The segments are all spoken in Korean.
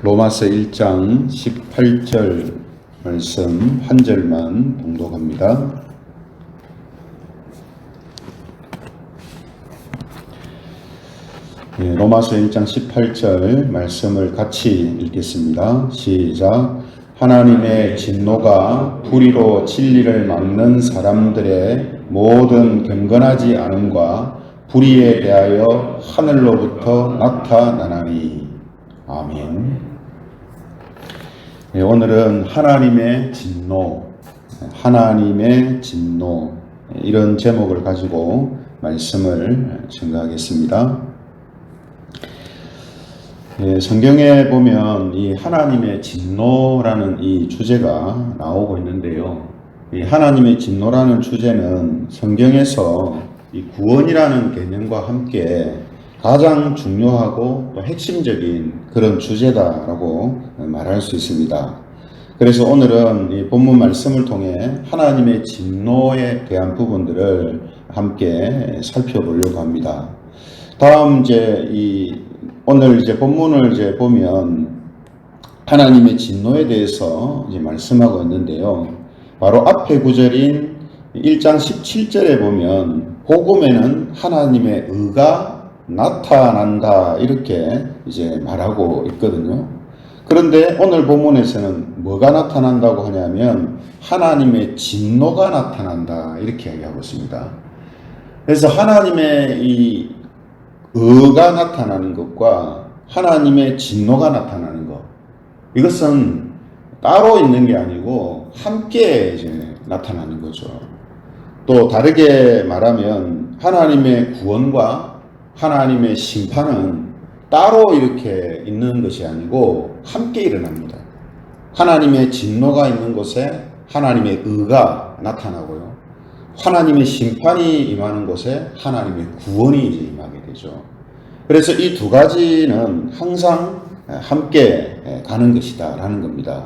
로마서 1장 18절 말씀 한 절만 봉독합니다. 로마서 1장 18절 말씀을 같이 읽겠습니다. 시작. 하나님의 진노가 불의로 진리를 막는 사람들의 모든 경건하지 않음과 불의에 대하여 하늘로부터 나타나나니. 아멘. 오늘은 하나님의 진노, 이런 제목을 가지고 말씀을 증거하겠습니다. 성경에 보면 이 하나님의 진노라는 이 주제가 나오고 있는데요. 이 하나님의 진노라는 주제는 성경에서 이 구원이라는 개념과 함께 가장 중요하고 또 핵심적인 그런 주제다라고 말할 수 있습니다. 그래서 오늘은 이 본문 말씀을 통해 하나님의 진노에 대한 부분들을 함께 살펴보려고 합니다. 다음 오늘 본문을 보면 하나님의 진노에 대해서 말씀하고 있는데요. 바로 앞에 구절인 1장 17절에 보면 복음에는 하나님의 의가 나타난다 이렇게 말하고 있거든요. 그런데 오늘 본문에서는 뭐가 나타난다고 하냐면 하나님의 진노가 나타난다 이렇게 이야기하고 있습니다. 그래서 하나님의 이 의가 나타나는 것과 하나님의 진노가 나타나는 것, 이것은 따로 있는 게 아니고 함께 나타나는 거죠. 또 다르게 말하면 하나님의 구원과 하나님의 심판은 따로 이렇게 있는 것이 아니고 함께 일어납니다. 하나님의 진노가 있는 곳에 하나님의 의가 나타나고요. 하나님의 심판이 임하는 곳에 하나님의 구원이 임하게 되죠. 그래서 이 두 가지는 항상 함께 가는 것이다 라는 겁니다.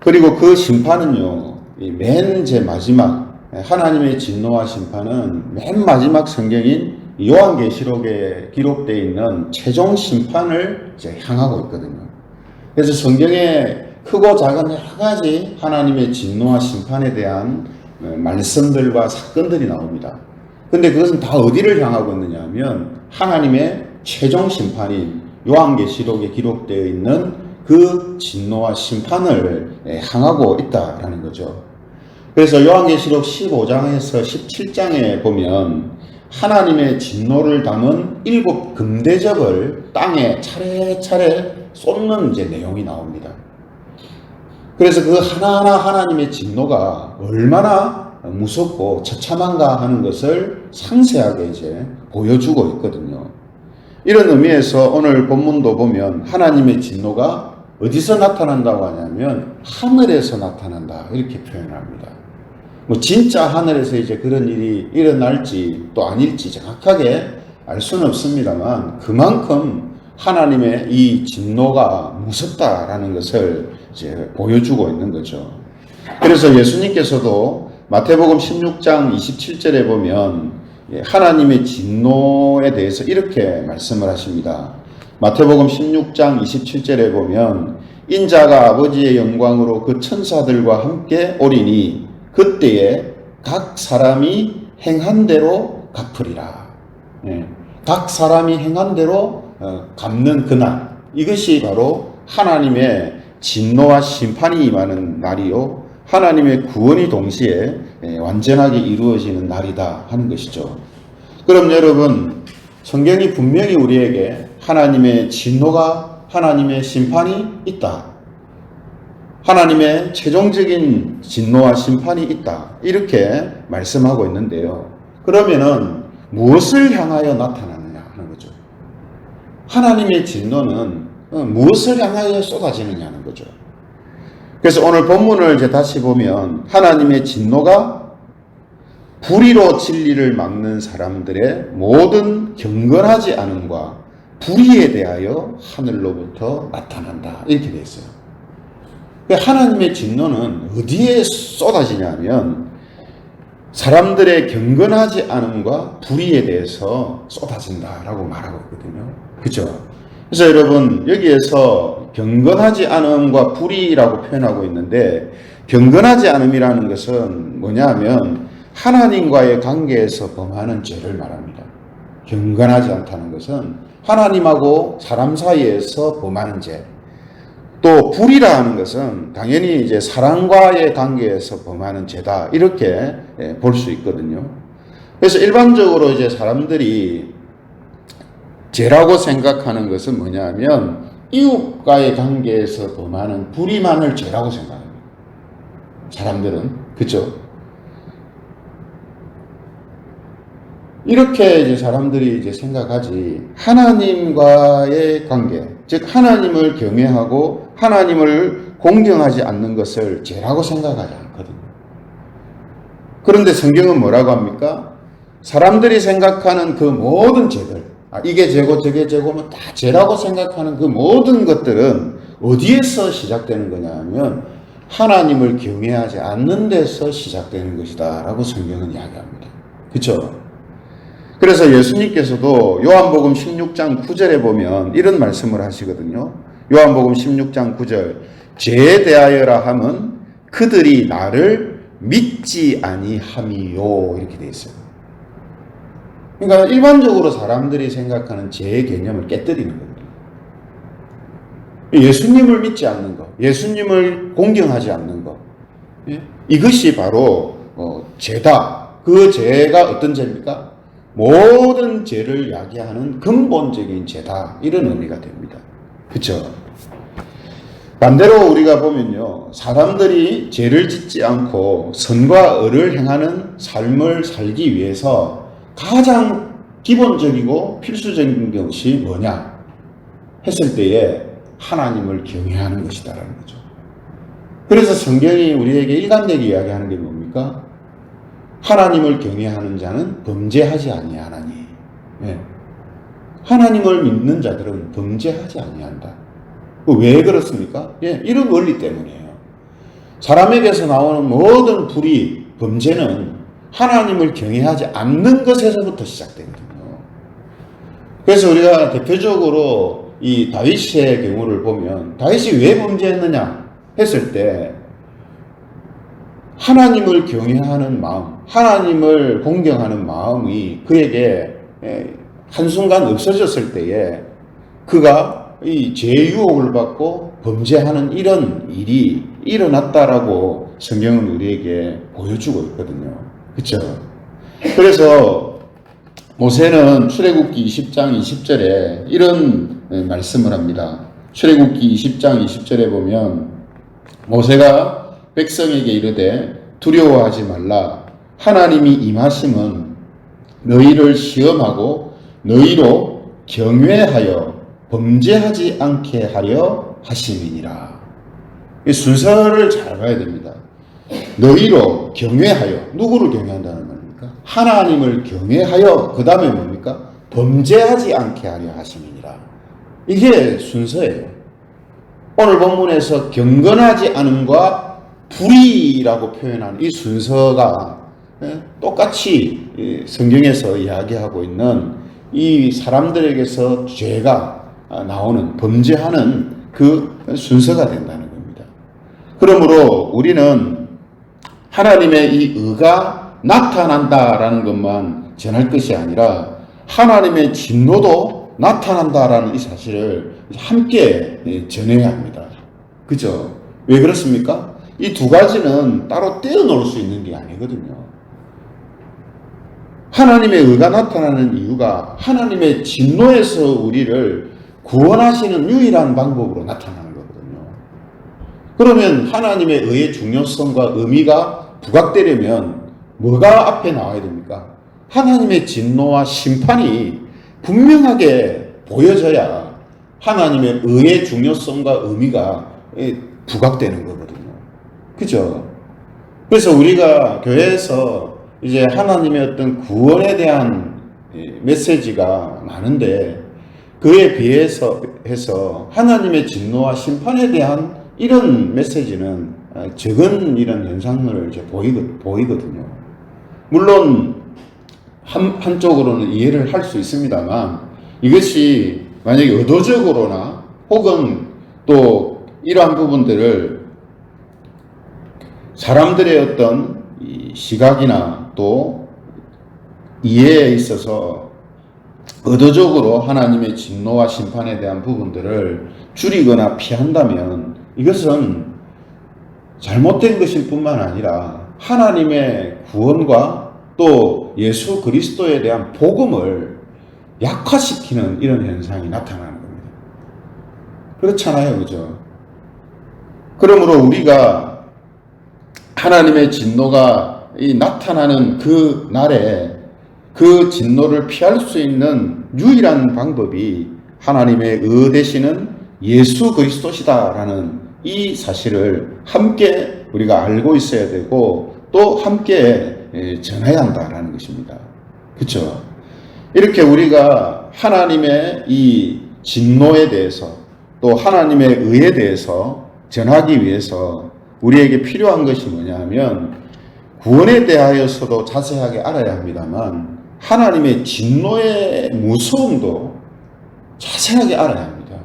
그리고 그 심판은요, 맨 마지막 하나님의 진노와 심판은 맨 마지막 성경인 요한계시록에 기록되어 있는 최종 심판을 향하고 있거든요. 그래서 성경에 크고 작은 여러 가지 하나님의 진노와 심판에 대한 말씀들과 사건들이 나옵니다. 근데 그것은 다 어디를 향하고 있느냐 하면 하나님의 최종 심판인 요한계시록에 기록되어 있는 그 진노와 심판을 향하고 있다라는 거죠. 그래서 요한계시록 15장에서 17장에 보면 하나님의 진노를 담은 7 금대접을 땅에 차례차례 쏟는 내용이 나옵니다. 그래서 그 하나하나 하나님의 진노가 얼마나 무섭고 처참한가 하는 것을 상세하게 보여주고 있거든요. 이런 의미에서 오늘 본문도 보면 하나님의 진노가 어디서 나타난다고 하냐면 하늘에서 나타난다 이렇게 표현을 합니다. 진짜 하늘에서 그런 일이 일어날지 또 아닐지 정확하게 알 수는 없습니다만 그만큼 하나님의 이 진노가 무섭다라는 것을 보여주고 있는 거죠. 그래서 예수님께서도 마태복음 16장 27절에 보면 하나님의 진노에 대해서 이렇게 말씀을 하십니다. 마태복음 16장 27절에 보면 인자가 아버지의 영광으로 그 천사들과 함께 오리니 그때에 각 사람이 행한 대로 갚으리라. 각 사람이 행한 대로 갚는 그날, 이것이 바로 하나님의 진노와 심판이 임하는 날이요 하나님의 구원이 동시에 완전하게 이루어지는 날이다 하는 것이죠. 그럼 여러분, 성경이 분명히 우리에게 하나님의 진노가 하나님의 심판이 있다, 하나님의 최종적인 진노와 심판이 있다 이렇게 말씀하고 있는데요. 그러면은 무엇을 향하여 나타나느냐 하는 거죠. 하나님의 진노는 무엇을 향하여 쏟아지느냐는 거죠. 그래서 오늘 본문을 다시 보면 하나님의 진노가 불의로 진리를 막는 사람들의 모든 경건하지 않음과 불의에 대하여 하늘로부터 나타난다 이렇게 되어 있어요. 하나님의 진노는 어디에 쏟아지냐면 사람들의 경건하지 않음과 불의에 대해서 쏟아진다라고 말하고 있거든요. 그죠? 그래서 여러분 여기에서 경건하지 않음과 불의라고 표현하고 있는데, 경건하지 않음이라는 것은 뭐냐 하면 하나님과의 관계에서 범하는 죄를 말합니다. 경건하지 않다는 것은 하나님하고 사람 사이에서 범하는 죄. 또 불이라 하는 것은 당연히 이제 사랑과의 관계에서 범하는 죄다, 이렇게 볼 수 있거든요. 그래서 일반적으로 이제 사람들이 죄라고 생각하는 것은 뭐냐면 이웃과의 관계에서 범하는 불의만을 죄라고 생각합니다. 사람들은. 그죠? 이렇게 이제 사람들이 이제 생각하지, 하나님과의 관계, 즉 하나님을 경외하고 하나님을 공경하지 않는 것을 죄라고 생각하지 않거든요. 그런데 성경은 뭐라고 합니까? 사람들이 생각하는 그 모든 죄들, 이게 죄고 저게 죄고 다 죄라고 생각하는 그 모든 것들은 어디에서 시작되는 거냐 하면 하나님을 경외하지 않는 데서 시작되는 것이다 라고 성경은 이야기합니다. 그렇죠? 그래서 예수님께서도 요한복음 16장 9절에 보면 이런 말씀을 하시거든요. 요한복음 16장 9절, 죄에 대하여라 함은 그들이 나를 믿지 아니함이요, 이렇게 되어 있어요. 그러니까 일반적으로 사람들이 생각하는 죄의 개념을 깨뜨리는 겁니다. 예수님을 믿지 않는 것, 예수님을 공경하지 않는 것, 이것이 바로 죄다. 그 죄가 어떤 죄입니까? 모든 죄를 야기하는 근본적인 죄다, 이런 의미가 됩니다. 그렇죠? 반대로 우리가 보면요, 사람들이 죄를 짓지 않고 선과 의를 행하는 삶을 살기 위해서 가장 기본적이고 필수적인 것이 뭐냐 했을 때에 하나님을 경외하는 것이다라는 거죠. 그래서 성경이 우리에게 일관되게 이야기하는 게 뭡니까? 하나님을 경외하는 자는 범죄하지 아니하나니. 하나님을 믿는 자들은 범죄하지 아니한다. 왜 그렇습니까? 이런 원리 때문이에요. 사람에게서 나오는 모든 불의, 범죄는 하나님을 경외하지 않는 것에서부터 시작되거든요. 그래서 우리가 대표적으로 이 다윗의 경우를 보면, 다윗이 왜 범죄했느냐 했을 때 하나님을 경외하는 마음, 하나님을 공경하는 마음이 그에게 한순간 없어졌을 때에 그가 이 죄의 유혹을 받고 범죄하는 이런 일이 일어났다라고 성경은 우리에게 보여주고 있거든요. 그렇죠? 그래서 모세는 출애굽기 20장 20절에 이런 말씀을 합니다. 출애굽기 20장 20절에 보면 모세가 백성에게 이르되 두려워하지 말라. 하나님이 임하심은 너희를 시험하고 너희로 경외하여 범죄하지 않게 하려 하심이니라. 이 순서를 잘 봐야 됩니다. 너희로 경외하여, 누구를 경외한다는 말입니까? 하나님을 경외하여, 그 다음에 뭡니까? 범죄하지 않게 하려 하심이니라. 이게 순서예요. 오늘 본문에서 경건하지 않음과 불의라고 표현한 이 순서가 똑같이 성경에서 이야기하고 있는 이 사람들에게서 죄가 나오는, 범죄하는 그 순서가 된다는 겁니다. 그러므로 우리는 하나님의 이 의가 나타난다라는 것만 전할 것이 아니라 하나님의 진노도 나타난다라는 이 사실을 함께 전해야 합니다. 그죠? 왜 그렇습니까? 이 두 가지는 따로 떼어놓을 수 있는 게 아니거든요. 하나님의 의가 나타나는 이유가 하나님의 진노에서 우리를 구원하시는 유일한 방법으로 나타나는 거거든요. 그러면 하나님의 의의 중요성과 의미가 부각되려면 뭐가 앞에 나와야 됩니까? 하나님의 진노와 심판이 분명하게 보여져야 하나님의 의의 중요성과 의미가 부각되는 거거든요. 그죠? 그래서 우리가 교회에서 이제 하나님의 어떤 구원에 대한 메시지가 많은데 그에 비해서 해서 하나님의 진노와 심판에 대한 이런 메시지는 적은 이런 현상을 이제 보이거든요. 물론 한쪽으로는 이해를 할 수 있습니다만 이것이 만약에 의도적으로나 혹은 또 이러한 부분들을 사람들의 어떤 이 시각이나 또 이해에 있어서 의도적으로 하나님의 진노와 심판에 대한 부분들을 줄이거나 피한다면 이것은 잘못된 것일 뿐만 아니라 하나님의 구원과 또 예수 그리스도에 대한 복음을 약화시키는 이런 현상이 나타나는 겁니다. 그렇잖아요, 그죠? 그러므로 우리가 하나님의 진노가 나타나는 그 날에 그 진노를 피할 수 있는 유일한 방법이 하나님의 되시는 예수 그리스도시다라는 이 사실을 함께 우리가 알고 있어야 되고 또 함께 전해야 한다라는 것입니다. 그렇죠? 이렇게 우리가 하나님의 이 진노에 대해서 또 하나님의 의에 대해서 전하기 위해서 우리에게 필요한 것이 뭐냐 하면 구원에 대하여서도 자세하게 알아야 합니다만 하나님의 진노의 무서움도 자세하게 알아야 합니다.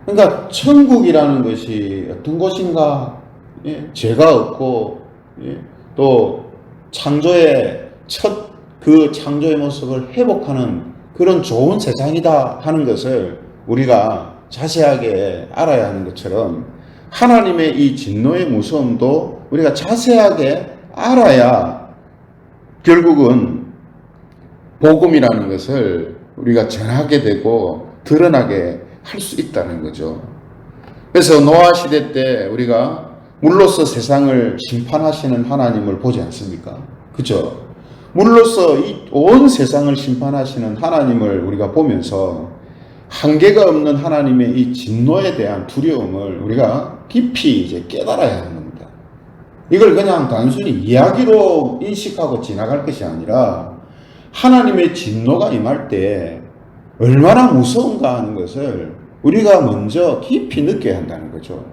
그러니까 천국이라는 것이 어떤 곳인가? 죄가 없고 또 창조의 첫 그 창조의 모습을 회복하는 그런 좋은 세상이다 하는 것을 우리가 자세하게 알아야 하는 것처럼 하나님의 이 진노의 무서움도 우리가 자세하게 알아야 결국은 복음이라는 것을 우리가 전하게 되고 드러나게 할 수 있다는 거죠. 그래서 노아 시대 때 우리가 물로서 세상을 심판하시는 하나님을 보지 않습니까? 그죠? 물로서 이 온 세상을 심판하시는 하나님을 우리가 보면서 한계가 없는 하나님의 이 진노에 대한 두려움을 우리가 깊이 이제 깨달아야 하는 겁니다. 이걸 그냥 단순히 이야기로 인식하고 지나갈 것이 아니라 하나님의 진노가 임할 때 얼마나 무서운가 하는 것을 우리가 먼저 깊이 느껴야 한다는 거죠.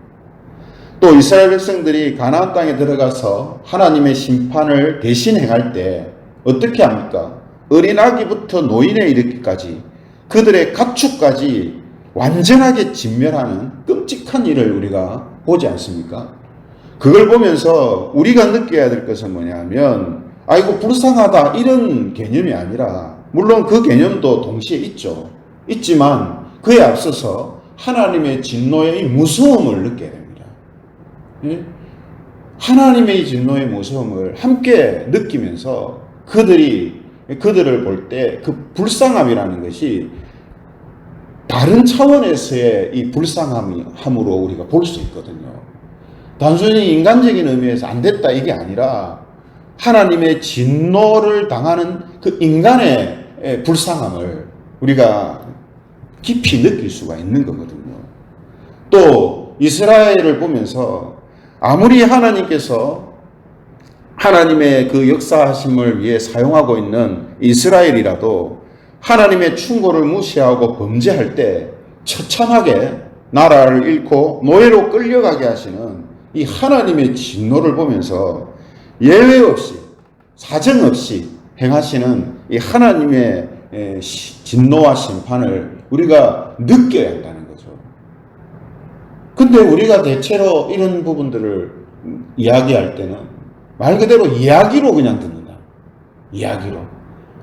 또 이스라엘 백성들이 가나안 땅에 들어가서 하나님의 심판을 대신 행할 때 어떻게 합니까? 어린아기부터 노인에 이르기까지 그들의 가축까지 완전하게 진멸하는 끔찍한 일을 우리가 보지 않습니까? 그걸 보면서 우리가 느껴야 될 것은 뭐냐면 아이고 불쌍하다 이런 개념이 아니라 물론 그 개념도 동시에 있죠. 있지만 그에 앞서서 하나님의 진노의 무서움을 느껴야 됩니다. 하나님의 진노의 무서움을 함께 느끼면서 그들을 볼 때 그 불쌍함이라는 것이 다른 차원에서의 이 불쌍함으로 우리가 볼 수 있거든요. 단순히 인간적인 의미에서 안 됐다 이게 아니라 하나님의 진노를 당하는 그 인간의 불쌍함을 우리가 깊이 느낄 수가 있는 거거든요. 또 이스라엘을 보면서 아무리 하나님께서 하나님의 그 역사하심을 위해 사용하고 있는 이스라엘이라도 하나님의 충고를 무시하고 범죄할 때 처참하게 나라를 잃고 노예로 끌려가게 하시는 이 하나님의 진노를 보면서 예외 없이 사정없이 행하시는 이 하나님의 진노와 심판을 우리가 느껴야 한다는 거죠. 근데 우리가 대체로 이런 부분들을 이야기할 때는 말 그대로 이야기로 그냥 듣는다. 이야기로.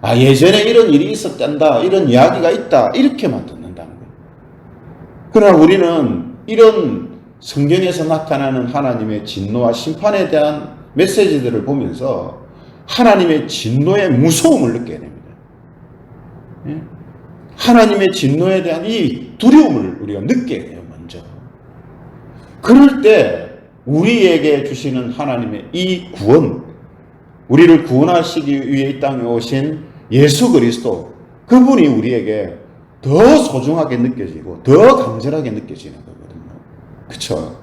아, 예전에 이런 일이 있었단다. 이런 이야기가 있다. 이렇게만 듣는다는 거예요. 그러나 우리는 이런 성경에서 나타나는 하나님의 진노와 심판에 대한 메시지들을 보면서 하나님의 진노의 무서움을 느껴야 됩니다. 하나님의 진노에 대한 이 두려움을 우리가 느껴야 해요, 먼저. 그럴 때 우리에게 주시는 하나님의 이 구원, 우리를 구원하시기 위해 이 땅에 오신 예수 그리스도, 그분이 우리에게 더 소중하게 느껴지고 더 간절하게 느껴지는 거거든요. 그렇죠?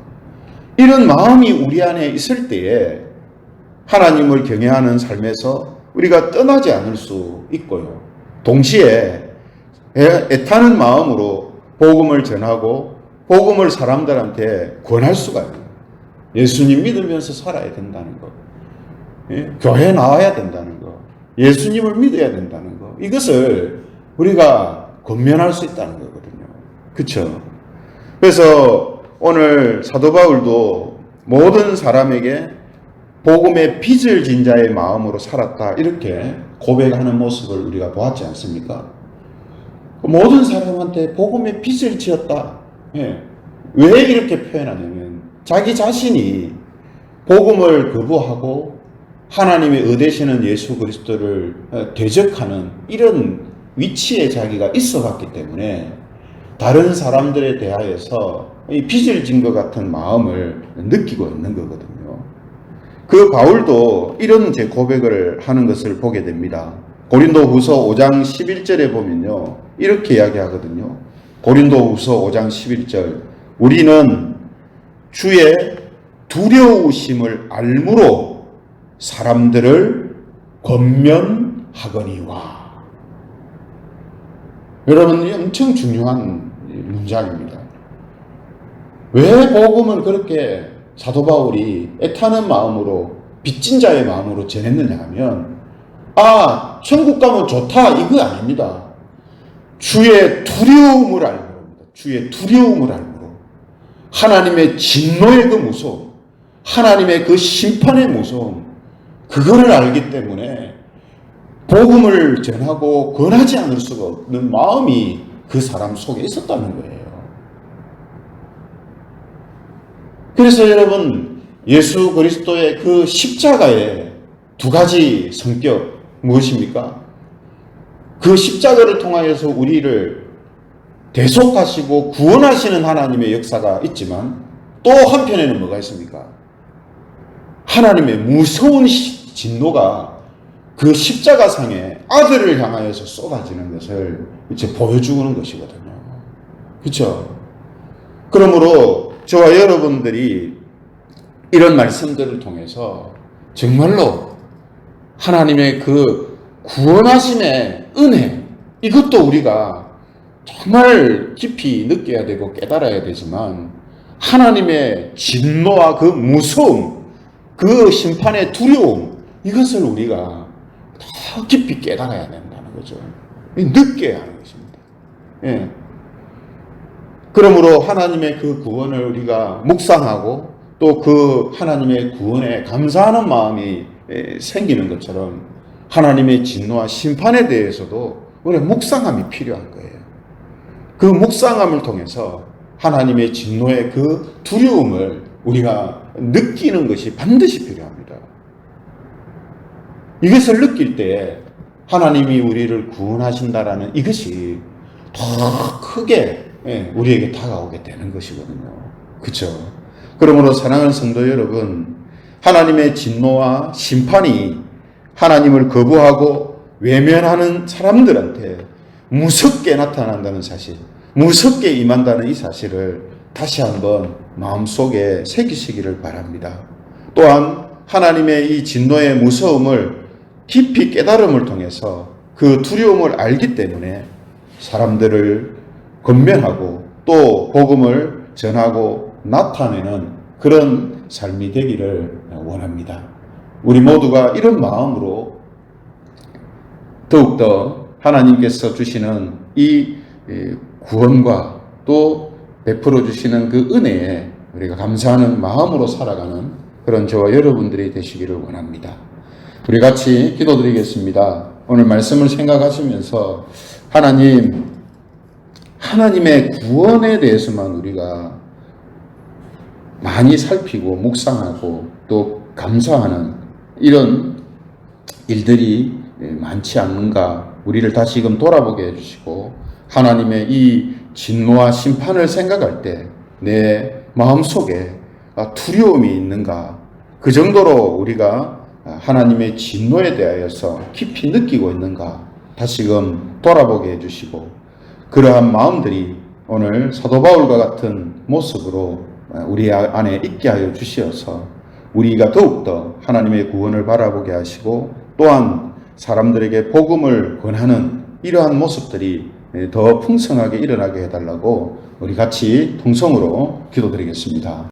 이런 마음이 우리 안에 있을 때에 하나님을 경외하는 삶에서 우리가 떠나지 않을 수 있고요. 동시에 애타는 마음으로 복음을 전하고 복음을 사람들한테 권할 수가 있어요. 예수님 믿으면서 살아야 된다는 것. 교회 나와야 된다는 것. 예수님을 믿어야 된다는 것. 이것을 우리가 권면할 수 있다는 거거든요. 그렇죠? 그래서 오늘 사도 바울도 모든 사람에게 복음의 빚을 진 자의 마음으로 살았다 이렇게 고백하는 모습을 우리가 보았지 않습니까? 모든 사람한테 복음의 빚을 지었다. 예. 왜 이렇게 표현하냐면 자기 자신이 복음을 거부하고 하나님의 의되시는 예수 그리스도를 대적하는 이런 위치에 자기가 있어봤기 때문에 다른 사람들에 대하여서 이 빚을 진 것 같은 마음을 느끼고 있는 거거든요. 그 바울도 이런 제 고백을 하는 것을 보게 됩니다. 고린도후서 5장 11절에 보면요, 이렇게 이야기하거든요. 고린도후서 5장 11절, 우리는 주의 두려우심을 알므로 사람들을 권면하거니와. 여러분, 이 엄청 중요한 문장입니다. 왜 복음을 그렇게 사도 바울이 애타는 마음으로, 빚진 자의 마음으로 전했느냐 하면, 천국 가면 좋다 이거 아닙니다. 주의 두려움을 알므로, 주의 두려움을 알므로, 하나님의 진노의 그 무서움, 하나님의 그 심판의 무서움, 그거를 알기 때문에 복음을 전하고 권하지 않을 수가 없는 마음이 그 사람 속에 있었다는 거예요. 그래서 여러분, 예수 그리스도의 그 십자가의 두 가지 성격 무엇입니까? 그 십자가를 통하여서 우리를 대속하시고 구원하시는 하나님의 역사가 있지만 또 한편에는 뭐가 있습니까? 하나님의 무서운 진노가 그 십자가상에 아들을 향하여서 쏟아지는 것을 이제 보여주는 것이거든요. 그렇죠? 그러므로 저와 여러분들이 이런 말씀들을 통해서 정말로 하나님의 그 구원하심의 은혜, 이것도 우리가 정말 깊이 느껴야 되고 깨달아야 되지만 하나님의 진노와 그 무서움, 그 심판의 두려움, 이것을 우리가 더 깊이 깨달아야 된다는 거죠. 느껴야 하는 것입니다. 예. 그러므로 하나님의 그 구원을 우리가 묵상하고 또 그 하나님의 구원에 감사하는 마음이 생기는 것처럼 하나님의 진노와 심판에 대해서도 우리가 묵상함이 필요한 거예요. 그 묵상함을 통해서 하나님의 진노의 그 두려움을 우리가 느끼는 것이 반드시 필요합니다. 이것을 느낄 때 하나님이 우리를 구원하신다라는 이것이 더 크게 우리에게 다가오게 되는 것이거든요. 그렇죠? 그러므로 사랑하는 성도 여러분, 하나님의 진노와 심판이 하나님을 거부하고 외면하는 사람들한테 무섭게 나타난다는 사실, 무섭게 임한다는 이 사실을 다시 한번 마음속에 새기시기를 바랍니다. 또한 하나님의 이 진노의 무서움을 깊이 깨달음을 통해서 그 두려움을 알기 때문에 사람들을 권면하고 또 복음을 전하고 나타내는 그런 삶이 되기를 원합니다. 우리 모두가 이런 마음으로 더욱더 하나님께서 주시는 이 구원과 또 베풀어 주시는 그 은혜에 우리가 감사하는 마음으로 살아가는 그런 저와 여러분들이 되시기를 원합니다. 우리 같이 기도드리겠습니다. 오늘 말씀을 생각하시면서 하나님의 구원에 대해서만 우리가 많이 살피고 묵상하고 또 감사하는 이런 일들이 많지 않는가, 우리를 다시금 돌아보게 해주시고 하나님의 이 진노와 심판을 생각할 때 내 마음속에 두려움이 있는가, 그 정도로 우리가 하나님의 진노에 대하여서 깊이 느끼고 있는가 다시금 돌아보게 해주시고 그러한 마음들이 오늘 사도 바울과 같은 모습으로 우리 안에 있게 하여 주시어서 우리가 더욱더 하나님의 구원을 바라보게 하시고 또한 사람들에게 복음을 권하는 이러한 모습들이 더 풍성하게 일어나게 해달라고 우리 같이 통성으로 기도드리겠습니다.